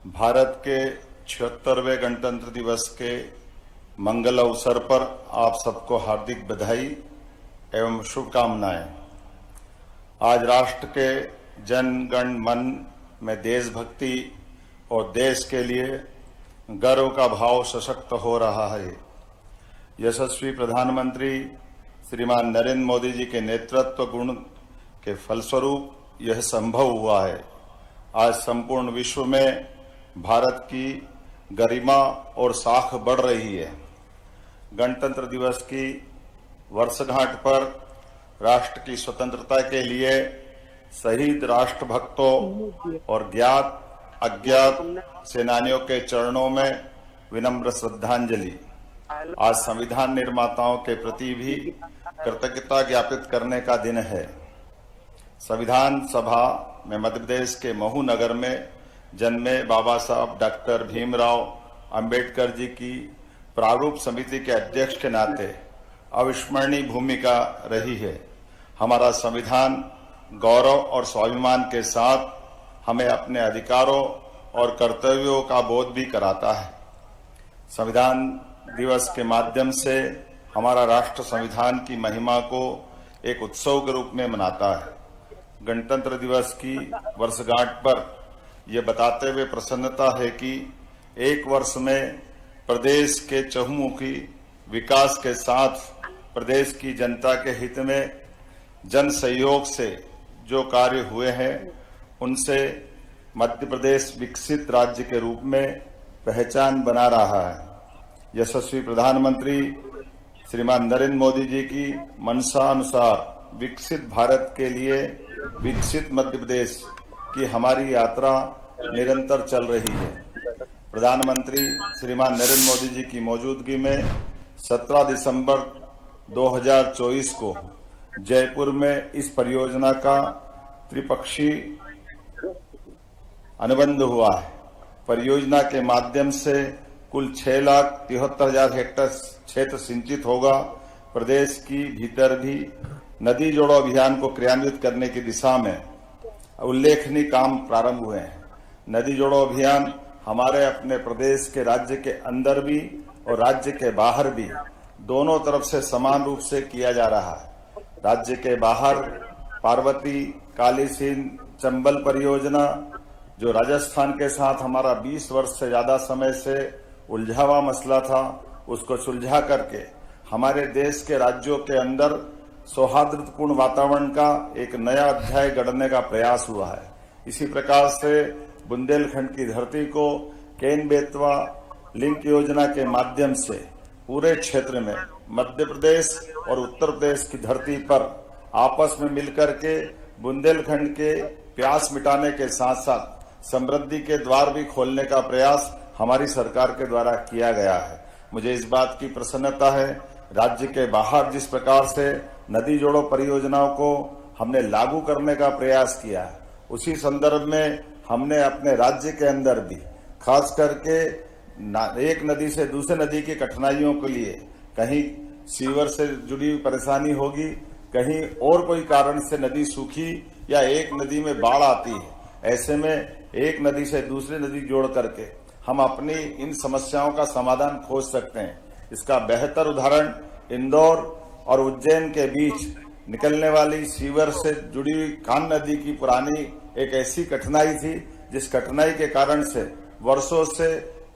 भारत के 76वें गणतंत्र दिवस के मंगल अवसर पर आप सबको हार्दिक बधाई एवं शुभकामनाएं। आज राष्ट्र के जन गण मन में देशभक्ति और देश के लिए गर्व का भाव सशक्त हो रहा है। यशस्वी प्रधानमंत्री श्रीमान नरेंद्र मोदी जी के नेतृत्व गुण के फलस्वरूप यह संभव हुआ है। आज संपूर्ण विश्व में भारत की गरिमा और साख बढ़ रही है। गणतंत्र दिवस की वर्षगांठ पर राष्ट्र की स्वतंत्रता के लिए शहीद राष्ट्रभक्तों और ज्ञात अज्ञात सेनानियों के चरणों में विनम्र श्रद्धांजलि। आज संविधान निर्माताओं के प्रति भी कृतज्ञता ज्ञापित करने का दिन है। संविधान सभा में मध्य प्रदेश के महू नगर में जन्मे बाबा साहब डॉक्टर भीमराव अंबेडकर जी की प्रारूप समिति के अध्यक्ष के नाते अविस्मरणीय भूमिका रही है। हमारा संविधान गौरव और स्वाभिमान के साथ हमें अपने अधिकारों और कर्तव्यों का बोध भी कराता है। संविधान दिवस के माध्यम से हमारा राष्ट्र संविधान की महिमा को एक उत्सव के रूप में मनाता है। गणतंत्र दिवस की वर्षगांठ पर यह बताते हुए प्रसन्नता है कि एक वर्ष में प्रदेश के चहुमुखी विकास के साथ प्रदेश की जनता के हित में जन सहयोग से जो कार्य हुए हैं उनसे मध्य प्रदेश विकसित राज्य के रूप में पहचान बना रहा है। यशस्वी प्रधानमंत्री श्रीमान नरेंद्र मोदी जी की मंशा अनुसार विकसित भारत के लिए विकसित मध्य प्रदेश की हमारी यात्रा निरंतर चल रही है। प्रधानमंत्री श्रीमान नरेंद्र मोदी जी की मौजूदगी में 17 दिसंबर 2024 को जयपुर में इस परियोजना का त्रिपक्षीय अनुबंध हुआ है। परियोजना के माध्यम से कुल 6,73,000 हेक्टेयर क्षेत्र सिंचित होगा। प्रदेश की भीतर भी नदी जोड़ो अभियान को क्रियान्वित करने की दिशा में उल्लेखनीय काम प्रारंभ हुए हैं। नदी जोड़ो अभियान हमारे अपने प्रदेश के राज्य के अंदर भी और राज्य के बाहर भी दोनों तरफ से समान रूप से किया जा रहा है। राज्य के बाहर पार्वती काली सिंध चंबल परियोजना जो राजस्थान के साथ हमारा 20 वर्ष से ज्यादा समय से उलझा हुआ मसला था, उसको सुलझा करके हमारे देश के राज्यों के अंदर सौहार्दपूर्ण वातावरण का एक नया अध्याय गढ़ने का प्रयास हुआ है। इसी प्रकार से बुंदेलखंड की धरती को केन बेतवा लिंक योजना के माध्यम से पूरे क्षेत्र में मध्य प्रदेश और उत्तर प्रदेश की धरती पर आपस में मिलकर के बुंदेलखंड के प्यास मिटाने के साथ साथ समृद्धि के द्वार भी खोलने का प्रयास हमारी सरकार के द्वारा किया गया है। मुझे इस बात की प्रसन्नता है, राज्य के बाहर जिस प्रकार से नदी जोड़ो परियोजनाओं को हमने लागू करने का प्रयास किया है, उसी संदर्भ में हमने अपने राज्य के अंदर भी खास करके एक नदी से दूसरे नदी की कठिनाइयों के लिए कहीं सीवर से जुड़ी हुई परेशानी होगी, कहीं और कोई कारण से नदी सूखी या एक नदी में बाढ़ आती है, ऐसे में एक नदी से दूसरी नदी जोड़ करके हम अपनी इन समस्याओं का समाधान खोज सकते हैं। इसका बेहतर उदाहरण इंदौर और उज्जैन के बीच निकलने वाली सीवर से जुड़ी हुई कान नदी की पुरानी एक ऐसी कठिनाई थी जिस कठिनाई के कारण से वर्षों से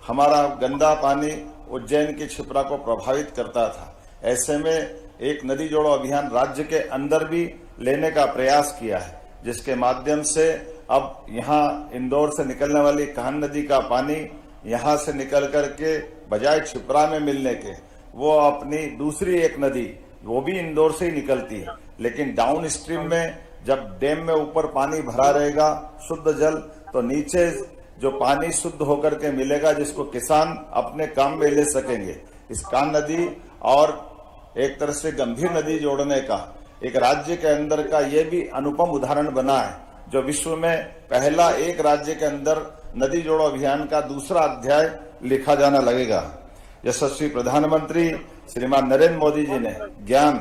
हमारा गंदा पानी उज्जैन की क्षिप्रा को प्रभावित करता था। ऐसे में एक नदी जोड़ो अभियान राज्य के अंदर भी लेने का प्रयास किया है, जिसके माध्यम से अब यहाँ इंदौर से निकलने वाली कान नदी का पानी यहाँ से निकल करके बजाय क्षिप्रा में मिलने के वो अपनी दूसरी एक नदी वो भी इंदौर से ही निकलती है, लेकिन डाउन स्ट्रीम में जब डैम में ऊपर पानी भरा रहेगा शुद्ध जल, तो नीचे जो पानी शुद्ध होकर के मिलेगा जिसको किसान अपने काम में ले सकेंगे। इस कान नदी और एक तरह से गंभीर नदी जोड़ने का एक राज्य के अंदर का ये भी अनुपम उदाहरण बना है, जो विश्व में पहला एक राज्य के अंदर नदी जोड़ो अभियान का दूसरा अध्याय लिखा जाना लगेगा। यशस्वी प्रधानमंत्री श्रीमान नरेंद्र मोदी जी ने ज्ञान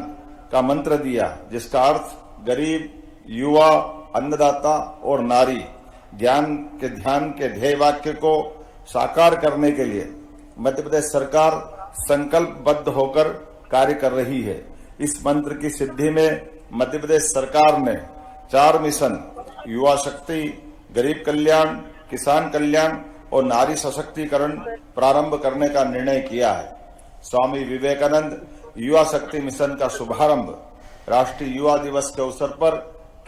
का मंत्र दिया, जिसका अर्थ गरीब, युवा, अन्नदाता और नारी ध्यान के ध्येय वाक्य को साकार करने के लिए मध्य प्रदेश सरकार संकल्पबद्ध होकर कार्य कर रही है। इस मंत्र की सिद्धि में मध्य प्रदेश सरकार ने 4 मिशन युवा शक्ति, गरीब कल्याण, किसान कल्याण और नारी सशक्तिकरण प्रारंभ करने का निर्णय किया है। स्वामी विवेकानंद युवा शक्ति मिशन का शुभारंभ राष्ट्रीय युवा दिवस के अवसर पर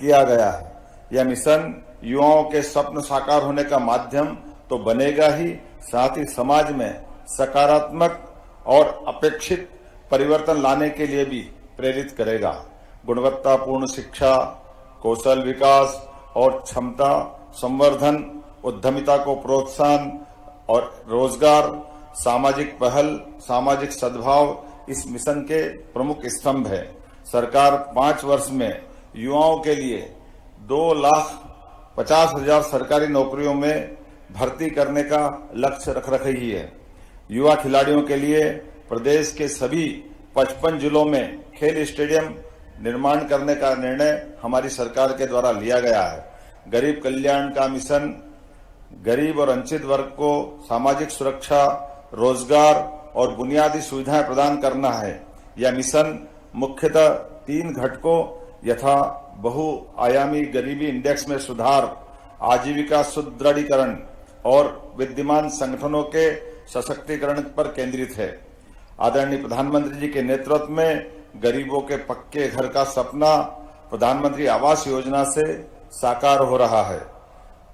किया गया है। यह मिशन युवाओं के स्वप्न साकार होने का माध्यम तो बनेगा ही, साथ ही समाज में सकारात्मक और अपेक्षित परिवर्तन लाने के लिए भी प्रेरित करेगा। गुणवत्तापूर्ण शिक्षा, कौशल विकास और क्षमता संवर्धन, उद्यमिता को प्रोत्साहन और रोजगार, सामाजिक पहल, सामाजिक सद्भाव इस मिशन के प्रमुख स्तंभ है। सरकार 5 वर्ष में युवाओं के लिए 2,50,000 सरकारी नौकरियों में भर्ती करने का लक्ष्य रख रही है। युवा खिलाड़ियों के लिए प्रदेश के सभी 55 जिलों में खेल स्टेडियम निर्माण करने का निर्णय हमारी सरकार के द्वारा लिया गया है। गरीब कल्याण का मिशन गरीब और वंचित वर्ग को सामाजिक सुरक्षा, रोजगार और बुनियादी सुविधाएं प्रदान करना है। यह मिशन मुख्यतः 3 घटकों यथा बहुआयामी गरीबी इंडेक्स में सुधार, आजीविका सुदृढ़ीकरण और विद्यमान संगठनों के सशक्तिकरण पर केंद्रित है। आदरणीय प्रधानमंत्री जी के नेतृत्व में गरीबों के पक्के घर का सपना प्रधानमंत्री आवास योजना से साकार हो रहा है।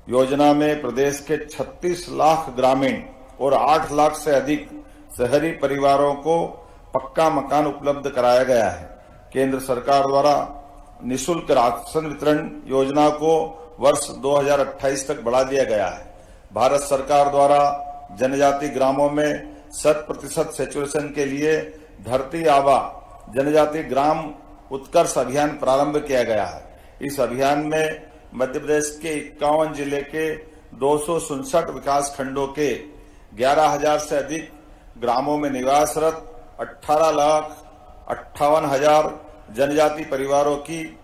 योजना में प्रदेश के 36 लाख ग्रामीण और 8 लाख से अधिक शहरी परिवारों को पक्का मकान उपलब्ध कराया गया है। केंद्र सरकार द्वारा निःशुल्क राशन वितरण योजना को वर्ष 2028 तक बढ़ा दिया गया है। भारत सरकार द्वारा जनजाति ग्रामों में 100% सैचुरेशन के लिए धरती आबा जनजाति ग्राम उत्कर्ष अभियान प्रारंभ किया गया है। इस अभियान में मध्य प्रदेश के 51 जिले के 267 विकास खंडों के 11,000 से अधिक ग्रामों में निवासरत 18,58,000 जनजाति परिवारों की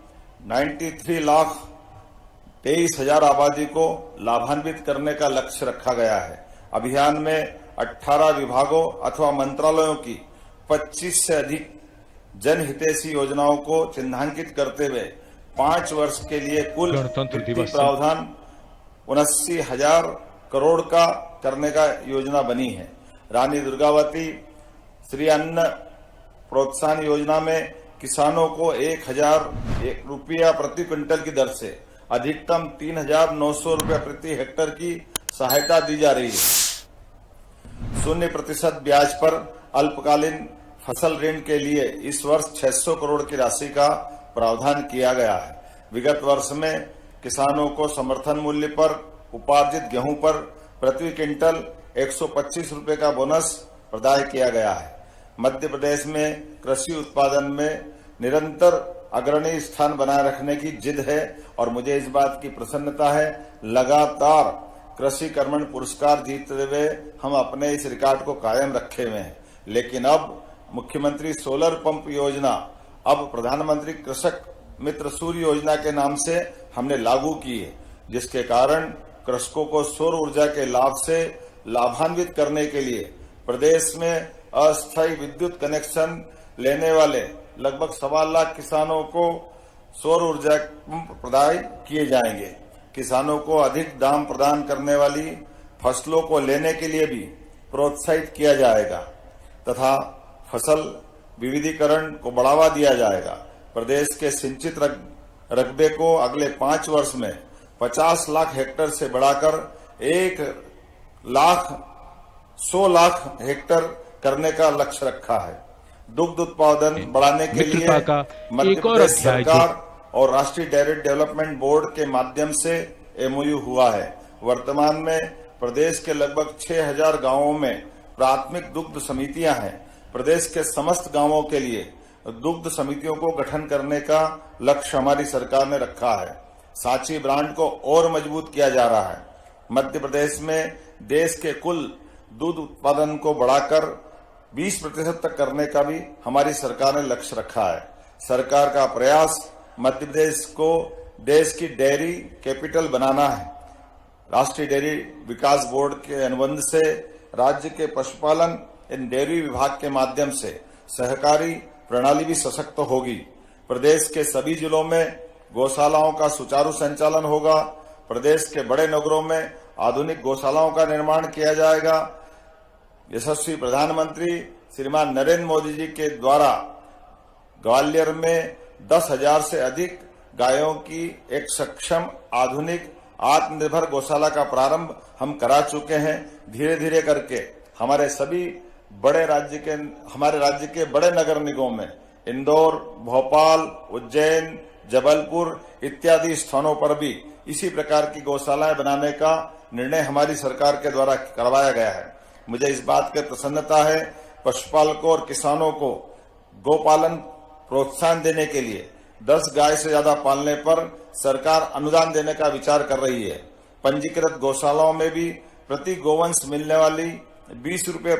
93,23,000 आबादी को लाभान्वित करने का लक्ष्य रखा गया है। अभियान में 18 विभागों अथवा मंत्रालयों की 25 से अधिक जनहितैषी योजनाओं को चिन्हांकित करते हुए 5 वर्ष के लिए कुल प्रावधान 79,000 करोड़ का करने का योजना बनी है। रानी दुर्गावती श्री अन्न प्रोत्साहन योजना में किसानों को 1,000 रुपया प्रति क्विंटल की दर से अधिकतम 3,900 रुपया प्रति हेक्टेयर की सहायता दी जा रही है। 0% ब्याज पर अल्पकालीन फसल ऋण के लिए इस वर्ष 600 करोड़ की राशि का प्रावधान किया गया है। विगत वर्ष में किसानों को समर्थन मूल्य पर उपार्जित गेहूं पर प्रति क्विंटल 125 रुपये का बोनस प्रदान किया गया है। मध्य प्रदेश में कृषि उत्पादन में निरंतर अग्रणी स्थान बनाए रखने की जिद है और मुझे इस बात की प्रसन्नता है, लगातार कृषि कर्मण पुरस्कार जीतते हुए हम अपने इस रिकॉर्ड को कायम रखे हुए हैं। लेकिन अब मुख्यमंत्री सोलर पंप योजना अब प्रधानमंत्री कृषक मित्र सूर्य योजना के नाम से हमने लागू की है, जिसके कारण कृषकों को सौर ऊर्जा के लाभ से लाभान्वित करने के लिए प्रदेश में अस्थायी विद्युत कनेक्शन लेने वाले लगभग 1.25 लाख किसानों को सौर ऊर्जा प्रदान किए जाएंगे। किसानों को अधिक दाम प्रदान करने वाली फसलों को लेने के लिए भी प्रोत्साहित किया जाएगा तथा फसल विविधीकरण को बढ़ावा दिया जाएगा। प्रदेश के सिंचित रकबे को अगले 5 वर्ष में 50 लाख हेक्टेयर से बढ़ाकर 1,00,100 लाख हेक्टेयर करने का लक्ष्य रखा है। दुग्ध उत्पादन बढ़ाने के लिए मध्य प्रदेश सरकार और राष्ट्रीय डेयरी डेवलपमेंट बोर्ड के माध्यम से MOU हुआ है। वर्तमान में प्रदेश के लगभग 6,000 गांवों में प्राथमिक दुग्ध समितियां हैं। प्रदेश के समस्त गांवों के लिए दुग्ध समितियों को गठन करने का लक्ष्य हमारी सरकार ने रखा है। सांची ब्रांड को और मजबूत किया जा रहा है। मध्य प्रदेश में देश के कुल दूध उत्पादन को बढ़ाकर 20% तक करने का भी हमारी सरकार ने लक्ष्य रखा है। सरकार का प्रयास मध्य प्रदेश को देश की डेयरी कैपिटल बनाना है। राष्ट्रीय डेयरी विकास बोर्ड के अनुबंध से राज्य के पशुपालन एवं डेयरी विभाग के माध्यम से सहकारी प्रणाली भी सशक्त होगी। प्रदेश के सभी जिलों में गौशालाओं का सुचारू संचालन होगा। प्रदेश के बड़े नगरों में आधुनिक गौशालाओं का निर्माण किया जाएगा। यशस्वी प्रधानमंत्री श्रीमान नरेंद्र मोदी जी के द्वारा ग्वालियर में 10,000 से अधिक गायों की एक सक्षम आधुनिक आत्मनिर्भर गौशाला का प्रारंभ हम करा चुके हैं। धीरे धीरे करके हमारे राज्य के बड़े नगर निगमों में इंदौर, भोपाल, उज्जैन, जबलपुर इत्यादि स्थानों पर भी इसी प्रकार की गौशालाएं बनाने का निर्णय हमारी सरकार के द्वारा करवाया गया है। मुझे इस बात की प्रसन्नता है, पशुपालकों और किसानों को गौपालन प्रोत्साहन देने के लिए 10 गाय से ज्यादा पालने पर सरकार अनुदान देने का विचार कर रही है। पंजीकृत गौशालाओं में भी प्रति गोवंश मिलने वाली 20 रुपये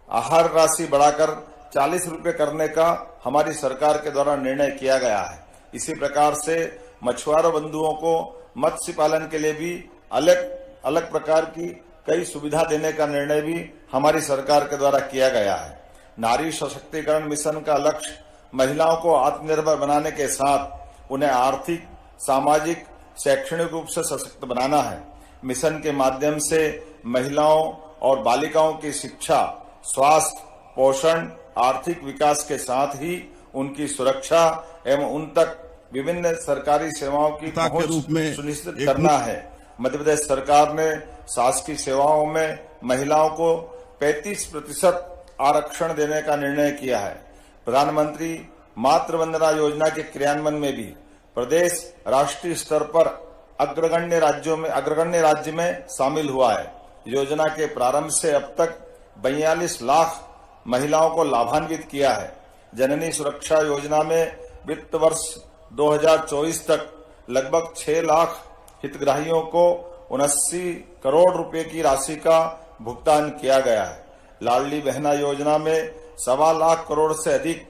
आहार राशि बढ़ाकर 40 रुपये करने का हमारी सरकार के द्वारा निर्णय किया गया है। इसी प्रकार से मछुआरों बंधुओं को मत्स्य पालन के लिए भी अलग अलग प्रकार की कई सुविधा देने का निर्णय भी हमारी सरकार के द्वारा किया गया है। नारी सशक्तिकरण मिशन का लक्ष्य महिलाओं को आत्मनिर्भर बनाने के साथ उन्हें आर्थिक, सामाजिक, शैक्षणिक रूप से सशक्त बनाना है। मिशन के माध्यम से महिलाओं और बालिकाओं की शिक्षा, स्वास्थ्य, पोषण, आर्थिक विकास के साथ ही उनकी सुरक्षा एवं उन तक विभिन्न सरकारी सेवाओं की पहुंच सुनिश्चित करना है। मध्य प्रदेश सरकार ने शासकीय सेवाओं में महिलाओं को 35% आरक्षण देने का निर्णय किया है। प्रधानमंत्री मातृ वंदना योजना के क्रियान्वयन में भी प्रदेश राष्ट्रीय स्तर पर अग्रगण्य राज्य में शामिल हुआ है। योजना के प्रारंभ से अब तक 42 लाख महिलाओं को लाभान्वित किया है। जननी सुरक्षा योजना में वित्त वर्ष 2024 तक लगभग 6 लाख हितग्राहियों को 79 करोड़ रुपए की राशि का भुगतान किया गया है। लाडली बहना योजना में 1.25 लाख करोड़ से अधिक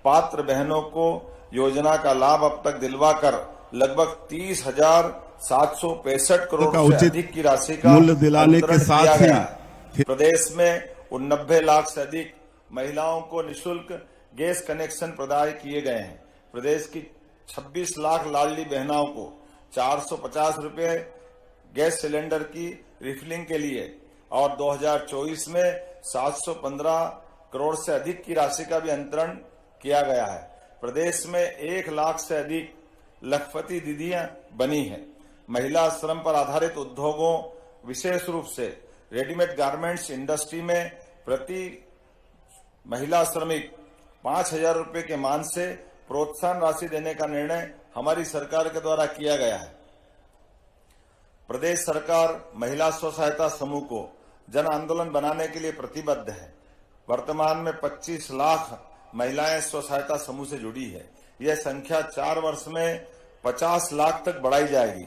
पात्र बहनों को योजना का लाभ अब तक दिलवाकर लगभग 30,765 करोड़ से अधिक की राशि का मूल्य दिलाने के साथ ही प्रदेश में 89 लाख से अधिक महिलाओं को निःशुल्क गैस कनेक्शन प्रदान किए गए हैं। प्रदेश की 26 लाख लाडली बहनाओं को 450 रुपए गैस सिलेंडर की रिफिलिंग के लिए और 2024 में 715 करोड़ से अधिक की राशि का भी अंतरण किया गया है। प्रदेश में 1 लाख से अधिक लखपति दीदियां बनी हैं। महिला श्रम पर आधारित उद्योगों, विशेष रूप से रेडीमेड गारमेंट्स इंडस्ट्री में प्रति महिला श्रमिक 5,000 रुपए के मान से प्रोत्साहन राशि देने का निर्णय हमारी सरकार के द्वारा किया गया है। प्रदेश सरकार महिला स्व सहायता समूह को जन आंदोलन बनाने के लिए प्रतिबद्ध है। वर्तमान में 25 लाख महिलाएं स्व सहायता समूह से जुड़ी है। यह संख्या 4 वर्ष में 50 लाख तक बढ़ाई जाएगी।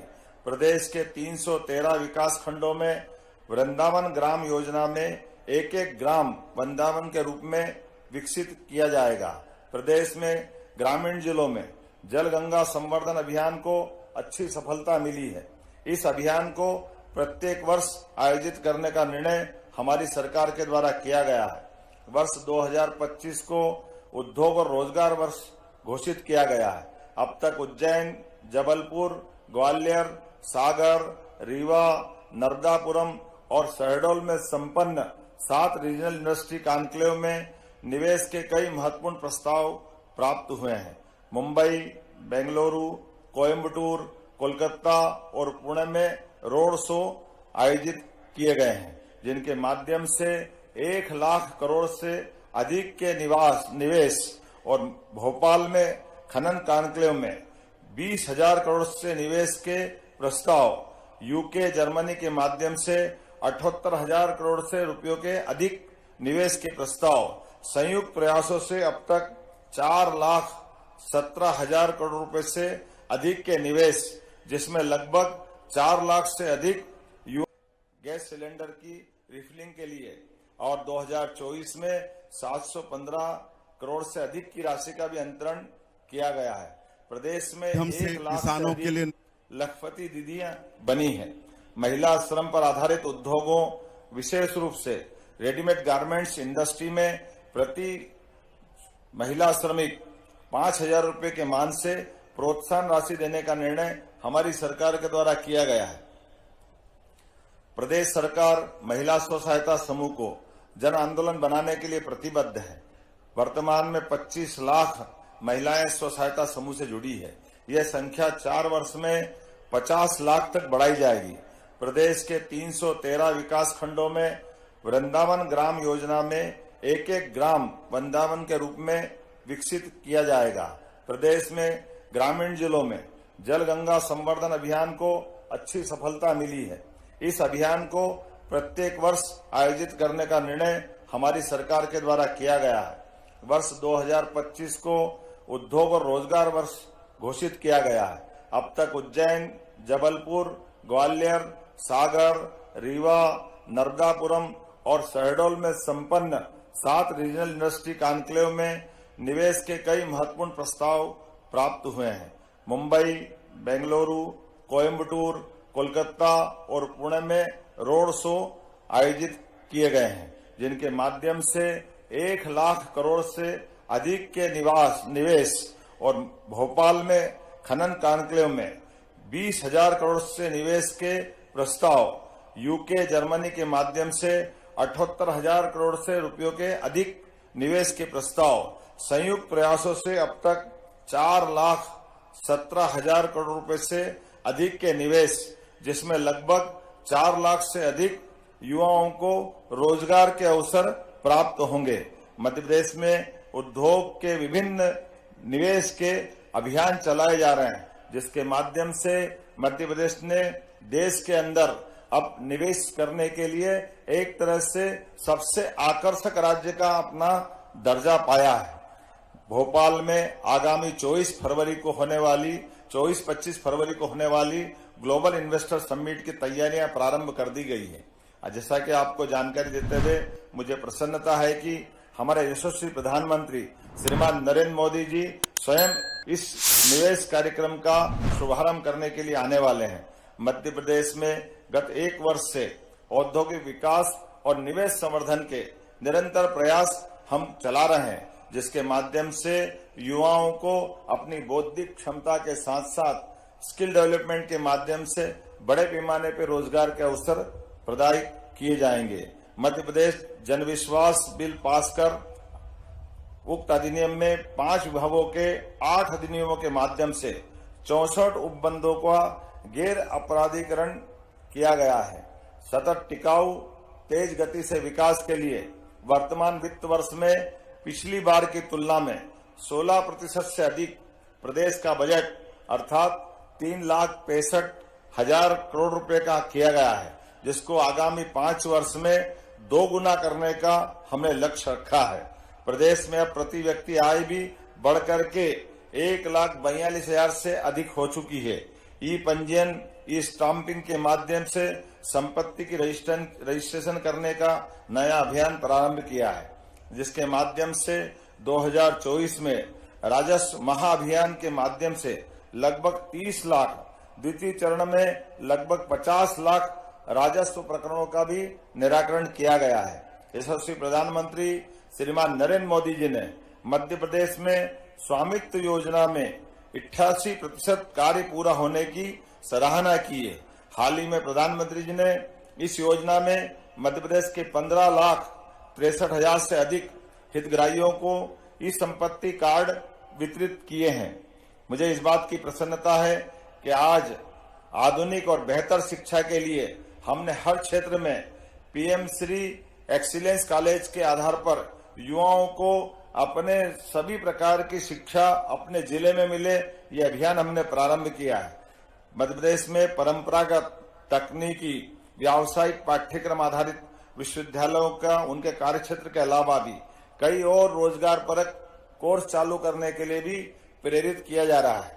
प्रदेश के 313 विकास खंडों में वृंदावन ग्राम योजना में एक ग्राम वृंदावन के रूप में विकसित किया जाएगा। प्रदेश में ग्रामीण जिलों में जल गंगा संवर्धन अभियान को अच्छी सफलता मिली है। इस अभियान को प्रत्येक वर्ष आयोजित करने का निर्णय हमारी सरकार के द्वारा किया गया है। वर्ष 2025 को उद्योग और रोजगार वर्ष घोषित किया गया है। अब तक उज्जैन, जबलपुर, ग्वालियर, सागर, रीवा, नर्मदापुरम और शहडोल में संपन्न 7 रीजनल इंडस्ट्री कॉन्क्लेव में निवेश के कई महत्वपूर्ण प्रस्ताव प्राप्त हुए हैं। मुंबई, बेंगलुरु, कोयम्बटूर, कोलकाता और पुणे में रोड शो आयोजित किए गए हैं, जिनके माध्यम से 1 लाख करोड़ से अधिक के निवेश और भोपाल में खनन कॉन्क्लेव में 20,000 करोड़ से निवेश के प्रस्ताव, यूके, जर्मनी के माध्यम से 78,000 करोड़ से रुपयों के अधिक निवेश के प्रस्ताव, संयुक्त प्रयासों से अब तक 4,17,000 करोड़ रुपए से अधिक के निवेश, जिसमें लगभग 4 लाख से अधिक गैस सिलेंडर की रिफिलिंग के लिए और 2024 में 715 करोड़ से अधिक की राशि का भी अंतरण किया गया है। प्रदेश में 1 लाख से अधिक लखपति दीदियां बनी हैं। महिला श्रम पर आधारित उद्योगों, विशेष रूप से रेडीमेड गारमेंट्स इंडस्ट्री में प्रति महिला श्रमिक 5,000 रुपए के मान से प्रोत्साहन राशि देने का निर्णय हमारी सरकार के द्वारा किया गया है। प्रदेश सरकार महिला स्व सहायता समूह को जन आंदोलन बनाने के लिए प्रतिबद्ध है। वर्तमान में 25 लाख महिलाएं स्व सहायता समूह से जुड़ी है। यह संख्या 4 वर्ष में 50 लाख तक बढ़ाई जाएगी। प्रदेश के 313 विकास खंडों में वृंदावन ग्राम योजना में एक एक ग्राम वृंदावन के रूप में विकसित किया जाएगा। प्रदेश में ग्रामीण जिलों में जल गंगा संवर्धन अभियान को अच्छी सफलता मिली है। इस अभियान को प्रत्येक वर्ष आयोजित करने का निर्णय हमारी सरकार के द्वारा किया गया है। वर्ष 2025 को उद्योग और रोजगार वर्ष घोषित किया गया है। अब तक उज्जैन, जबलपुर, ग्वालियर, सागर, रीवा, नर्मदापुरम और शहडोल में संपन्न 7 रीजनल इंडस्ट्री कॉन्क्लेव में निवेश के कई महत्वपूर्ण प्रस्ताव प्राप्त हुए हैं। मुंबई, बेंगलुरु, कोयम्बटूर, कोलकाता और पुणे में रोड शो आयोजित किए गए हैं, जिनके माध्यम से 1 लाख करोड़ से अधिक के निवेश और भोपाल में खनन कॉन्क्लेव में 20,000 करोड़ से निवेश के प्रस्ताव, यूके, जर्मनी के माध्यम से 78,000 करोड़ से रुपयों के अधिक निवेश के प्रस्ताव, संयुक्त प्रयासों से अब तक 4,17,000 करोड़ रुपए से अधिक के निवेश, जिसमें लगभग 4 लाख से अधिक युवाओं को रोजगार के अवसर प्राप्त होंगे। मध्य प्रदेश में उद्योग के विभिन्न निवेश के अभियान चलाए जा रहे हैं, जिसके माध्यम से मध्य प्रदेश ने देश के अंदर अब निवेश करने के लिए एक तरह से सबसे आकर्षक राज्य का अपना दर्जा पाया है। भोपाल में आगामी 24-25 फरवरी को होने वाली ग्लोबल इन्वेस्टर समिट की तैयारियां प्रारंभ कर दी गई है। जैसा कि आपको जानकारी देते हुए मुझे प्रसन्नता है कि हमारे यशस्वी प्रधानमंत्री श्रीमान नरेंद्र मोदी जी स्वयं इस निवेश कार्यक्रम का शुभारंभ करने के लिए आने वाले हैं। मध्य प्रदेश में गत 1 वर्ष से औद्योगिक विकास और निवेश संवर्धन के निरंतर प्रयास हम चला रहे हैं, जिसके माध्यम से युवाओं को अपनी बौद्धिक क्षमता के साथ साथ स्किल डेवलपमेंट के माध्यम से बड़े पैमाने पर रोजगार के अवसर प्रदान किए जाएंगे। मध्य प्रदेश जन विश्वास बिल पास कर उक्त अधिनियम में 5 विभागों के 8 अधिनियमों के माध्यम से 64 उपबंधों का गैर अपराधीकरण किया गया है। सतत टिकाऊ तेज गति से विकास के लिए वर्तमान वित्त वर्ष में पिछली बार की तुलना में 16% से अधिक प्रदेश का बजट अर्थात 3,65,000 करोड़ रुपए का किया गया है, जिसको आगामी 5 वर्ष में 2 गुना करने का हमने लक्ष्य रखा है। प्रदेश में अब प्रति व्यक्ति आय भी बढ़कर के 1,42,000 से अधिक हो चुकी है। ई पंजीयन, ई स्टाम्पिंग के माध्यम से संपत्ति की रजिस्ट्रेशन करने का नया अभियान प्रारंभ किया है, जिसके माध्यम से 2024 में राजस्व महाअभियान के माध्यम से लगभग 30 लाख, द्वितीय चरण में लगभग 50 लाख राजस्व प्रकरणों का भी निराकरण किया गया है। यशस्वी प्रधानमंत्री श्रीमान नरेंद्र मोदी जी ने मध्य प्रदेश में स्वामित्व योजना में 88% कार्य पूरा होने की सराहना की है। हाल ही में प्रधानमंत्री जी ने इस योजना में मध्य प्रदेश के 15,63,000 से अधिक हितग्राहियों को ई संपत्ति कार्ड वितरित किए हैं। मुझे इस बात की प्रसन्नता है कि आज आधुनिक और बेहतर शिक्षा के लिए हमने हर क्षेत्र में पीएम श्री एक्सीलेंस कॉलेज के आधार पर युवाओं को अपने सभी प्रकार की शिक्षा अपने जिले में मिले, ये अभियान हमने प्रारंभ किया है। मध्य प्रदेश में परंपरागत तकनीकी व्यावसायिक पाठ्यक्रम आधारित विश्वविद्यालयों का उनके कार्यक्षेत्र के अलावा भी कई और रोजगार परक कोर्स चालू करने के लिए भी प्रेरित किया जा रहा है।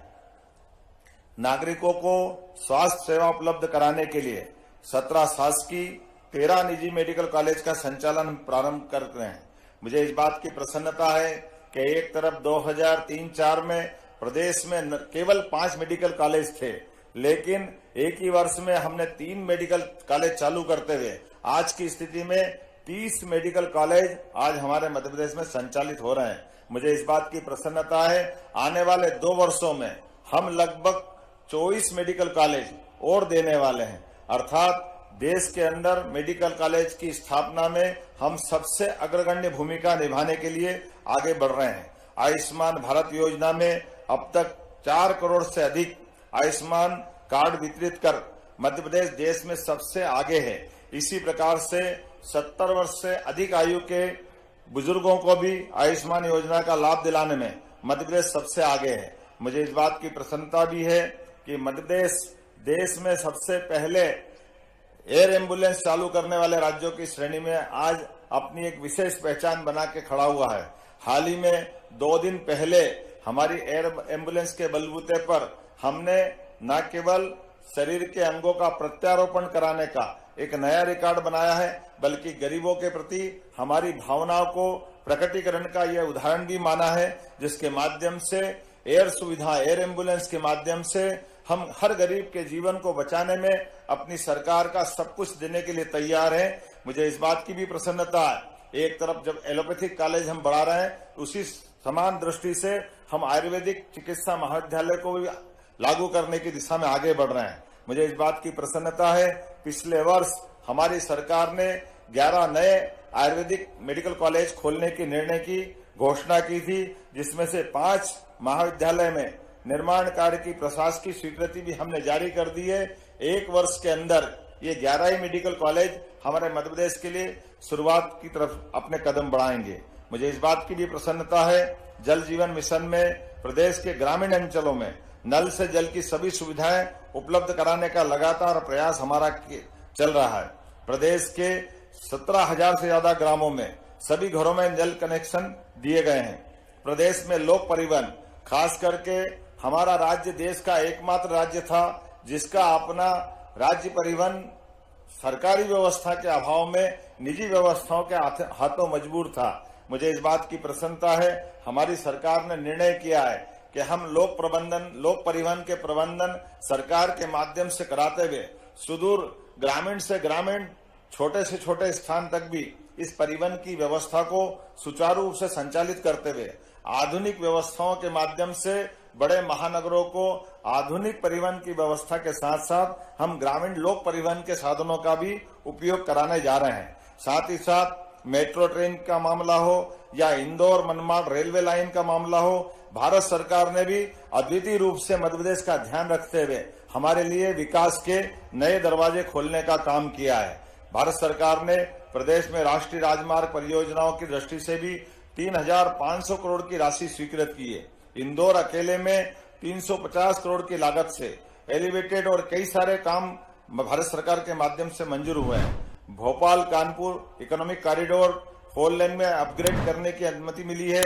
नागरिकों को स्वास्थ्य सेवा उपलब्ध कराने के लिए 17 शासकीय 13 निजी मेडिकल कॉलेज का संचालन प्रारंभ कर रहे हैं। मुझे इस बात की प्रसन्नता है कि एक तरफ 2003-04 में प्रदेश में केवल 5 मेडिकल कॉलेज थे, लेकिन एक ही वर्ष में हमने 3 मेडिकल कॉलेज चालू करते हुए आज की स्थिति में 30 मेडिकल कॉलेज आज हमारे मध्य प्रदेश में संचालित हो रहे हैं। मुझे इस बात की प्रसन्नता है, आने वाले 2 वर्षों में हम लगभग 24 मेडिकल कॉलेज और देने वाले हैं। अर्थात देश के अंदर मेडिकल कॉलेज की स्थापना में हम सबसे अग्रगण्य भूमिका निभाने के लिए आगे बढ़ रहे हैं। आयुष्मान भारत योजना में अब तक 4 करोड़ से अधिक आयुष्मान कार्ड वितरित कर मध्य प्रदेश देश में सबसे आगे है। इसी प्रकार से 70 वर्ष से अधिक आयु के बुजुर्गों को भी आयुष्मान योजना का लाभ दिलाने में मध्य प्रदेश सबसे आगे है। मुझे इस बात की प्रसन्नता भी है कि मध्य प्रदेश देश में सबसे पहले एयर एम्बुलेंस चालू करने वाले राज्यों की श्रेणी में आज अपनी एक विशेष पहचान बना के खड़ा हुआ है। हाल ही में 2 दिन पहले हमारी एयर एम्बुलेंस के बलबूते पर हमने न केवल शरीर के अंगों का प्रत्यारोपण कराने का एक नया रिकॉर्ड बनाया है, बल्कि गरीबों के प्रति हमारी भावनाओं को प्रकटीकरण का यह उदाहरण भी माना है, जिसके माध्यम से एयर सुविधा, एयर एम्बुलेंस के माध्यम से हम हर गरीब के जीवन को बचाने में अपनी सरकार का सब कुछ देने के लिए तैयार है। मुझे इस बात की भी प्रसन्नता है, एक तरफ जब एलोपैथिक कॉलेज हम बढ़ा रहे हैं, उसी समान दृष्टि से हम आयुर्वेदिक चिकित्सा महाविद्यालय को भी लागू करने की दिशा में आगे बढ़ रहे हैं। मुझे इस बात की प्रसन्नता है, पिछले वर्ष हमारी सरकार ने 11 नए आयुर्वेदिक मेडिकल कॉलेज खोलने की निर्णय की घोषणा की थी, जिसमें से 5 महाविद्यालय में निर्माण कार्य की प्रशासकीय स्वीकृति भी हमने जारी कर दी है। 1 वर्ष के अंदर ये 11 ही मेडिकल कॉलेज हमारे मध्य प्रदेश के लिए शुरुआत की तरफ अपने कदम बढ़ाएंगे। मुझे इस बात की भी प्रसन्नता है, जल जीवन मिशन में प्रदेश के ग्रामीण अंचलों में नल से जल की सभी सुविधाएं उपलब्ध कराने का लगातार प्रयास हमारा चल रहा है। प्रदेश के 17,000 से ज्यादा ग्रामों में सभी घरों में जल कनेक्शन दिए गए हैं। प्रदेश में लोक परिवहन, खास करके हमारा राज्य देश का एकमात्र राज्य था जिसका अपना राज्य परिवहन सरकारी व्यवस्था के अभाव में निजी व्यवस्थाओं के हाथों मजबूर था। मुझे इस बात की प्रसन्नता है, हमारी सरकार ने निर्णय किया है कि हम लोक परिवहन के प्रबंधन सरकार के माध्यम से कराते हुए सुदूर ग्रामीण से ग्रामीण, छोटे से छोटे स्थान तक भी इस परिवहन की व्यवस्था को सुचारू रूप से संचालित करते हुए आधुनिक व्यवस्थाओं के माध्यम से बड़े महानगरों को आधुनिक परिवहन की व्यवस्था के साथ साथ हम ग्रामीण लोक परिवहन के साधनों का भी उपयोग कराने जा रहे हैं। साथ ही साथ मेट्रो ट्रेन का मामला हो या इंदौर मनमाड रेलवे लाइन का मामला हो, भारत सरकार ने भी अद्वितीय रूप से मध्य प्रदेश का ध्यान रखते हुए हमारे लिए विकास के नए दरवाजे खोलने का काम किया है। भारत सरकार ने प्रदेश में राष्ट्रीय राजमार्ग परियोजनाओं की दृष्टि से भी 3,500 करोड़ की राशि स्वीकृत की है। इंदौर अकेले में 350 करोड़ की लागत से एलिवेटेड और कई सारे काम भारत सरकार के माध्यम से मंजूर हुए हैं। भोपाल कानपुर इकोनॉमिक कॉरिडोर 4 लेन में अपग्रेड करने की अनुमति मिली है।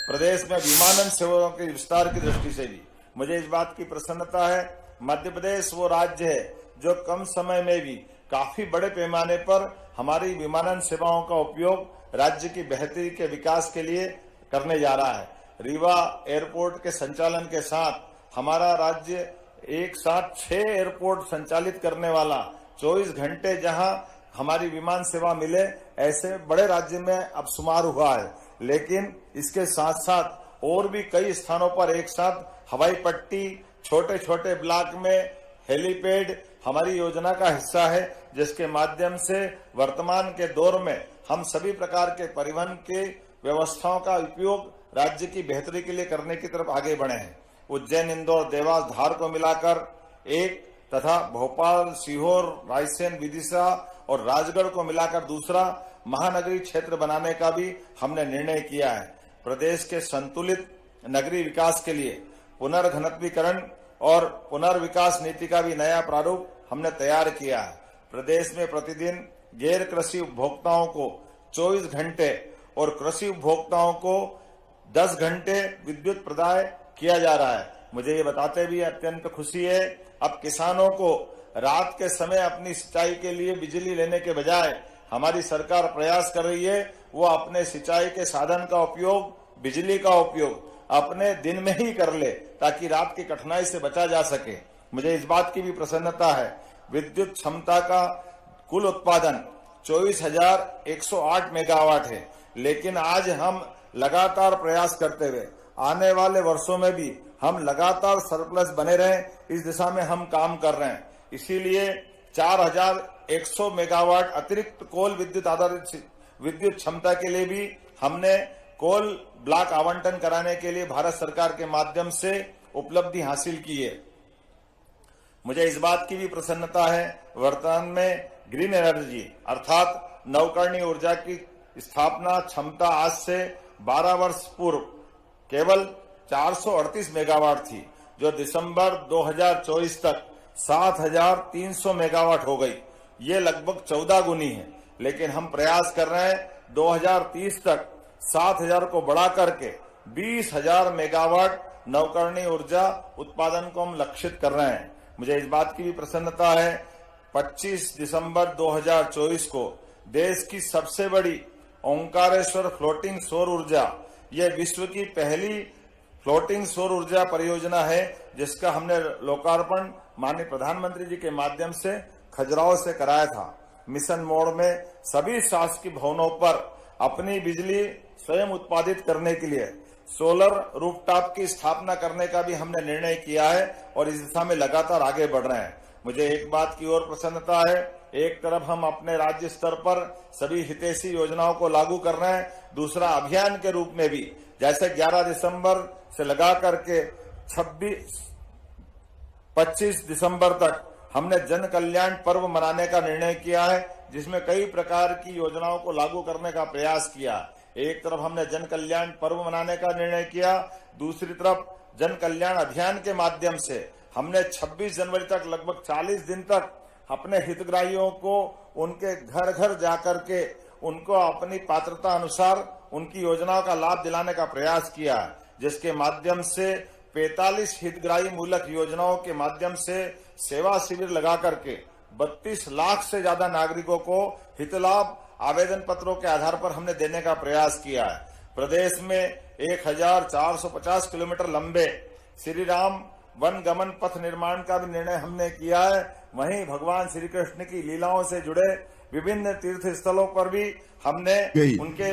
प्रदेश में विमानन सेवाओं के विस्तार की दृष्टि से भी मुझे इस बात की प्रसन्नता है, मध्य प्रदेश वो राज्य है जो कम समय में भी काफी बड़े पैमाने पर हमारी विमानन सेवाओं का उपयोग राज्य की बेहतरी के विकास के लिए करने जा रहा है। रीवा एयरपोर्ट के संचालन के साथ हमारा राज्य एक साथ 6 एयरपोर्ट संचालित करने वाला, 24 घंटे जहां हमारी विमान सेवा मिले, ऐसे बड़े राज्य में अब शुमार हुआ है। लेकिन इसके साथ साथ और भी कई स्थानों पर एक साथ हवाई पट्टी, छोटे छोटे ब्लॉक में हेलीपैड हमारी योजना का हिस्सा है, जिसके माध्यम से वर्तमान के दौर में हम सभी प्रकार के परिवहन के व्यवस्थाओं का उपयोग राज्य की बेहतरी के लिए करने की तरफ आगे बढ़े हैं। उज्जैन, इंदौर, देवास, धार को मिलाकर एक तथा भोपाल, सीहोर, रायसेन, विदिशा और राजगढ़ को मिलाकर दूसरा महानगरीय क्षेत्र बनाने का भी हमने निर्णय किया है। प्रदेश के संतुलित नगरीय विकास के लिए पुनर्घनत्वीकरण और पुनर्विकास नीति का भी नया प्रारूप हमने तैयार किया है। प्रदेश में प्रतिदिन गैर कृषि उपभोक्ताओं को 24 घंटे और कृषि उपभोक्ताओं को 10 घंटे विद्युत प्रदाय किया जा रहा है। मुझे ये बताते भी अत्यंत खुशी है, अब किसानों को रात के समय अपनी सिंचाई के लिए बिजली लेने के बजाय हमारी सरकार प्रयास कर रही है वो अपने सिंचाई के साधन का उपयोग, बिजली का उपयोग अपने दिन में ही कर ले, ताकि रात की कठिनाई से बचा जा सके। मुझे इस बात की भी प्रसन्नता है, विद्युत क्षमता का कुल उत्पादन 24,108 मेगावाट है। लेकिन आज हम लगातार प्रयास करते हुए आने वाले वर्षों में भी हम लगातार सरप्लस बने रहें, इस दिशा में हम काम कर रहे हैं। इसीलिए 4,100 मेगावाट अतिरिक्त कोल विद्युत आधारित विद्युत क्षमता के लिए भी हमने कोल ब्लॉक आवंटन कराने के लिए भारत सरकार के माध्यम से उपलब्धि हासिल की है। मुझे इस बात की भी प्रसन्नता है, वर्तमान में ग्रीन एनर्जी अर्थात नवकरणीय ऊर्जा की स्थापना क्षमता आज से 12 वर्ष पूर्व केवल 438 मेगावाट थी, जो दिसंबर 2024 तक 7,300 मेगावाट हो गई। ये लगभग 14 गुनी है। लेकिन हम प्रयास कर रहे हैं 2030 तक 7,000 को बढ़ा करके 20,000 मेगावाट नवकरणीय ऊर्जा उत्पादन को हम लक्षित कर रहे हैं। मुझे इस बात की भी प्रसन्नता है, 25 दिसंबर 2024 को देश की सबसे बड़ी ओंकारेश्वर फ्लोटिंग सौर ऊर्जा, यह विश्व की पहली फ्लोटिंग सौर ऊर्जा परियोजना है, जिसका हमने लोकार्पण माननीय प्रधानमंत्री जी के माध्यम से खजुराहो से कराया था। मिशन मोड में सभी शासकीय भवनों पर अपनी बिजली स्वयं उत्पादित करने के लिए सोलर रूफटॉप की स्थापना करने का भी हमने निर्णय किया है और इस दिशा में लगातार आगे बढ़ रहे हैं। मुझे एक बात की और प्रसन्नता है, एक तरफ हम अपने राज्य स्तर पर सभी हितैषी योजनाओं को लागू कर रहे हैं, दूसरा अभियान के रूप में भी जैसे 11 दिसंबर से लगा करके 25 दिसंबर तक हमने जन कल्याण पर्व मनाने का निर्णय किया है, जिसमें कई प्रकार की योजनाओं को लागू करने का प्रयास किया। एक तरफ हमने जन कल्याण पर्व मनाने का निर्णय किया, दूसरी तरफ जन कल्याण अभियान के माध्यम से हमने 26 जनवरी तक लगभग 40 दिन तक अपने हितग्राहियों को उनके घर घर जाकर के उनको अपनी पात्रता अनुसार उनकी योजनाओं का लाभ दिलाने का प्रयास किया, जिसके माध्यम से 45 हितग्राही मूलक योजनाओं के माध्यम से सेवा शिविर लगा करके 32 लाख से ज्यादा नागरिकों को हित लाभ आवेदन पत्रों के आधार पर हमने देने का प्रयास किया है। प्रदेश में 1,450 किलोमीटर लंबे श्री राम वन गमन पथ निर्माण का भी निर्णय हमने किया है। वहीं भगवान श्री कृष्ण की लीलाओं से जुड़े विभिन्न तीर्थ स्थलों पर भी हमने उनके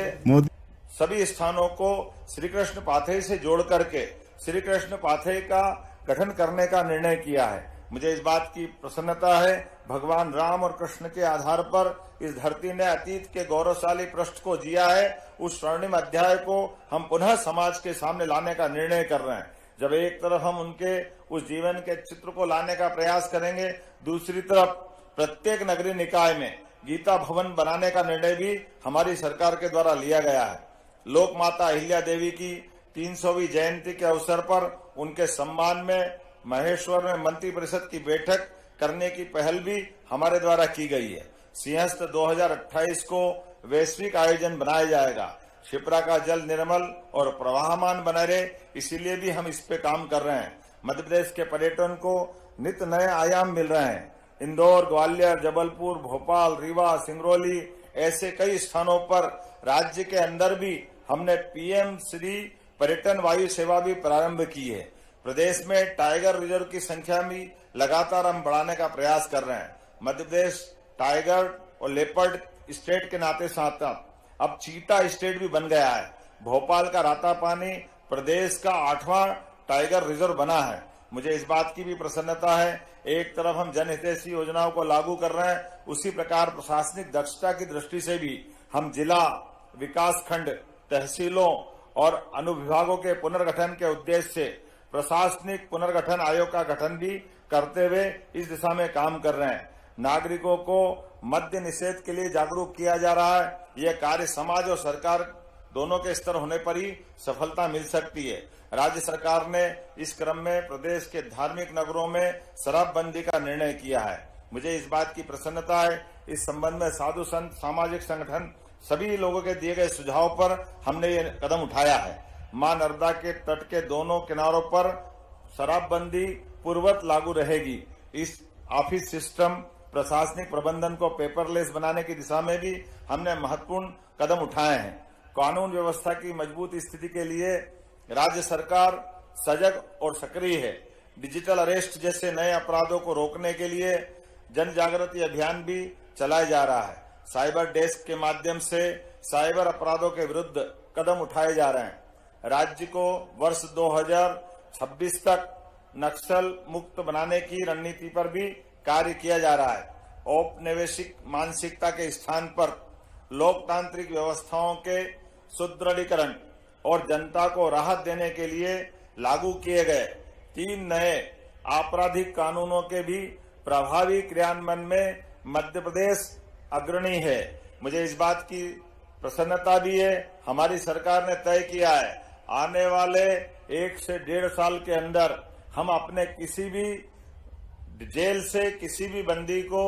सभी स्थानों को श्री कृष्ण पाथेय से जोड़ करके श्री कृष्ण पाथेय का गठन करने का निर्णय किया है। मुझे इस बात की प्रसन्नता है, भगवान राम और कृष्ण के आधार पर इस धरती ने अतीत के गौरवशाली पृष्ठ को जिया है। उस स्वर्णिम अध्याय को हम पुनः समाज के सामने लाने का निर्णय कर रहे हैं। जब एक तरफ हम उनके उस जीवन के चित्र को लाने का प्रयास करेंगे, दूसरी तरफ प्रत्येक नगरीय निकाय में गीता भवन बनाने का निर्णय भी हमारी सरकार के द्वारा लिया गया है। लोक माता अहिल्या देवी की 300वीं जयंती के अवसर पर उनके सम्मान में महेश्वर में मंत्री परिषद की बैठक करने की पहल भी हमारे द्वारा की गई है। सिंहस्थ 2028 को वैश्विक आयोजन बनाया जाएगा। क्षिप्रा का जल निर्मल और प्रवाहमान बना रहे, इसीलिए भी हम इस पे काम कर रहे हैं। मध्य प्रदेश के पर्यटन को नित्य नए आयाम मिल रहे हैं। इंदौर, ग्वालियर, जबलपुर, भोपाल, रीवा, सिंगरौली ऐसे कई स्थानों पर राज्य के अंदर भी हमने पीएम श्री पर्यटन वायु सेवा भी प्रारंभ की है। प्रदेश में टाइगर रिजर्व की संख्या भी लगातार हम बढ़ाने का प्रयास कर रहे हैं। मध्य प्रदेश टाइगर और लेपर्ड स्टेट के नाते साथ अब चीता स्टेट भी बन गया है। भोपाल का रातापानी प्रदेश का 8वां टाइगर रिजर्व बना है। मुझे इस बात की भी प्रसन्नता है, एक तरफ हम जनहितैषी योजनाओं को लागू कर रहे हैं, उसी प्रकार प्रशासनिक दक्षता की दृष्टि से भी हम जिला, विकास खंड, तहसीलों और अनुविभागों के पुनर्गठन के उद्देश्य से प्रशासनिक पुनर्गठन आयोग का गठन भी करते हुए इस दिशा में काम कर रहे हैं। नागरिकों को मद्य निषेध के लिए जागरूक किया जा रहा है। यह कार्य समाज और सरकार दोनों के स्तर होने पर ही सफलता मिल सकती है। राज्य सरकार ने इस क्रम में प्रदेश के धार्मिक नगरों में शराबबंदी का निर्णय किया है। मुझे इस बात की प्रसन्नता है, इस संबंध में साधु संत, सामाजिक संगठन सभी लोगों के दिए गए सुझाव पर हमने ये कदम उठाया है। मां नर्मदा के तट के दोनों किनारों पर शराबबंदी पूर्ववत लागू रहेगी। इस ऑफिस सिस्टम प्रशासनिक प्रबंधन को पेपरलेस बनाने की दिशा में भी हमने महत्वपूर्ण कदम उठाए हैं। कानून व्यवस्था की मजबूत स्थिति के लिए राज्य सरकार सजग और सक्रिय है। डिजिटल अरेस्ट जैसे नए अपराधों को रोकने के लिए जन जागृति अभियान भी चलाया जा रहा है। साइबर डेस्क के माध्यम से साइबर अपराधों के विरुद्ध कदम उठाए जा रहे हैं। राज्य को वर्ष 2026 तक नक्सल मुक्त बनाने की रणनीति पर भी कार्य किया जा रहा है। औपनिवेशिक मानसिकता के स्थान पर लोकतांत्रिक व्यवस्थाओं के सुदृढ़ीकरण और जनता को राहत देने के लिए लागू किए गए 3 नए आपराधिक कानूनों के भी प्रभावी क्रियान्वयन में मध्य प्रदेश अग्रणी है। मुझे इस बात की प्रसन्नता भी है, हमारी सरकार ने तय किया है आने वाले 1 से 1.5 साल के अंदर हम अपने किसी भी जेल से किसी भी बंदी को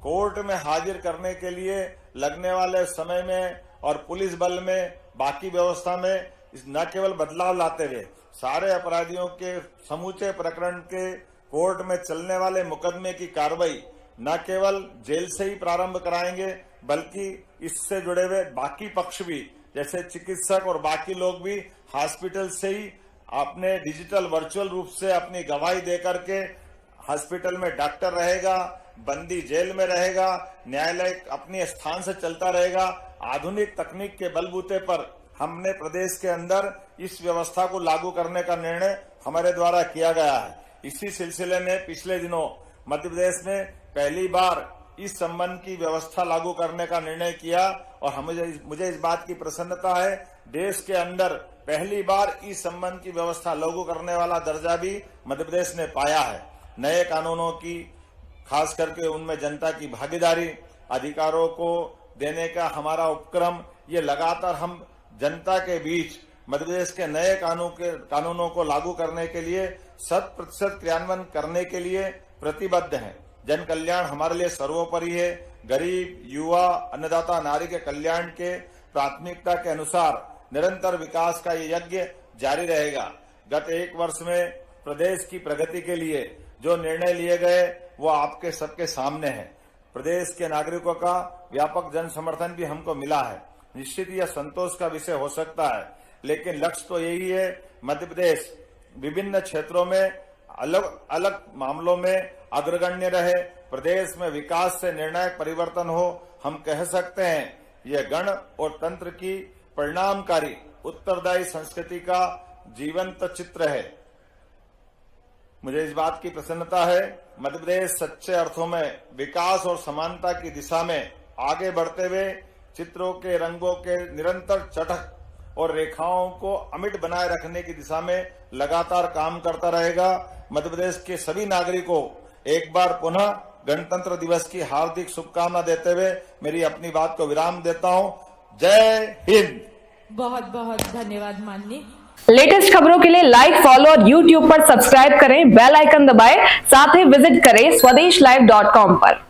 कोर्ट में हाजिर करने के लिए लगने वाले समय में और पुलिस बल में बाकी व्यवस्था में न केवल बदलाव लाते हुए सारे अपराधियों के समूचे प्रकरण के कोर्ट में चलने वाले मुकदमे की कार्रवाई न केवल जेल से ही प्रारंभ कराएंगे बल्कि इससे जुड़े हुए बाकी पक्ष भी जैसे चिकित्सक और बाकी लोग भी हॉस्पिटल से ही अपने डिजिटल वर्चुअल रूप से अपनी गवाही देकर के हॉस्पिटल में डॉक्टर रहेगा, बंदी जेल में रहेगा, न्यायालय अपने स्थान से चलता रहेगा। आधुनिक तकनीक के बलबूते पर हमने प्रदेश के अंदर इस व्यवस्था को लागू करने का निर्णय हमारे द्वारा किया गया है। इसी सिलसिले में पिछले दिनों मध्य प्रदेश में पहली बार इस संबंध की व्यवस्था लागू करने का निर्णय किया और मुझे इस बात की प्रसन्नता है देश के अंदर पहली बार इस संबंध की व्यवस्था लागू करने वाला दर्जा भी मध्य प्रदेश ने पाया है। नए कानूनों की खास करके उनमें जनता की भागीदारी अधिकारों को देने का हमारा उपक्रम ये लगातार हम जनता के बीच मध्य प्रदेश के नए कानूनों को लागू करने के लिए 100% क्रियान्वयन करने के लिए प्रतिबद्ध हैं। जन कल्याण हमारे लिए सर्वोपरि है। गरीब, युवा, अन्नदाता, नारी के कल्याण के प्राथमिकता के अनुसार निरंतर विकास का ये यज्ञ जारी रहेगा। गत 1 वर्ष में प्रदेश की प्रगति के लिए जो निर्णय लिए गए वो आपके सबके सामने है। प्रदेश के नागरिकों का व्यापक जन समर्थन भी हमको मिला है। निश्चित यह संतोष का विषय हो सकता है, लेकिन लक्ष्य तो यही है मध्य प्रदेश विभिन्न क्षेत्रों में अलग अलग मामलों में अग्रगण्य रहे, प्रदेश में विकास से निर्णायक परिवर्तन हो। हम कह सकते हैं यह गण और तंत्र की परिणामकारी उत्तरदायी संस्कृति का जीवंत चित्र है। मुझे इस बात की प्रसन्नता है मध्य प्रदेश सच्चे अर्थों में विकास और समानता की दिशा में आगे बढ़ते हुए चित्रों के रंगों के निरंतर चटक और रेखाओं को अमिट बनाए रखने की दिशा में लगातार काम करता रहेगा। मध्य प्रदेश के सभी नागरिकों एक बार पुनः गणतंत्र दिवस की हार्दिक शुभकामना देते हुए मेरी अपनी बात को विराम देता हूं। जय हिंद। बहुत बहुत धन्यवाद माननीय। लेटेस्ट खबरों के लिए लाइक, फॉलो और YouTube पर सब्सक्राइब करें, बेल आइकन दबाएं, साथ ही विजिट करें swedeshlive.com पर।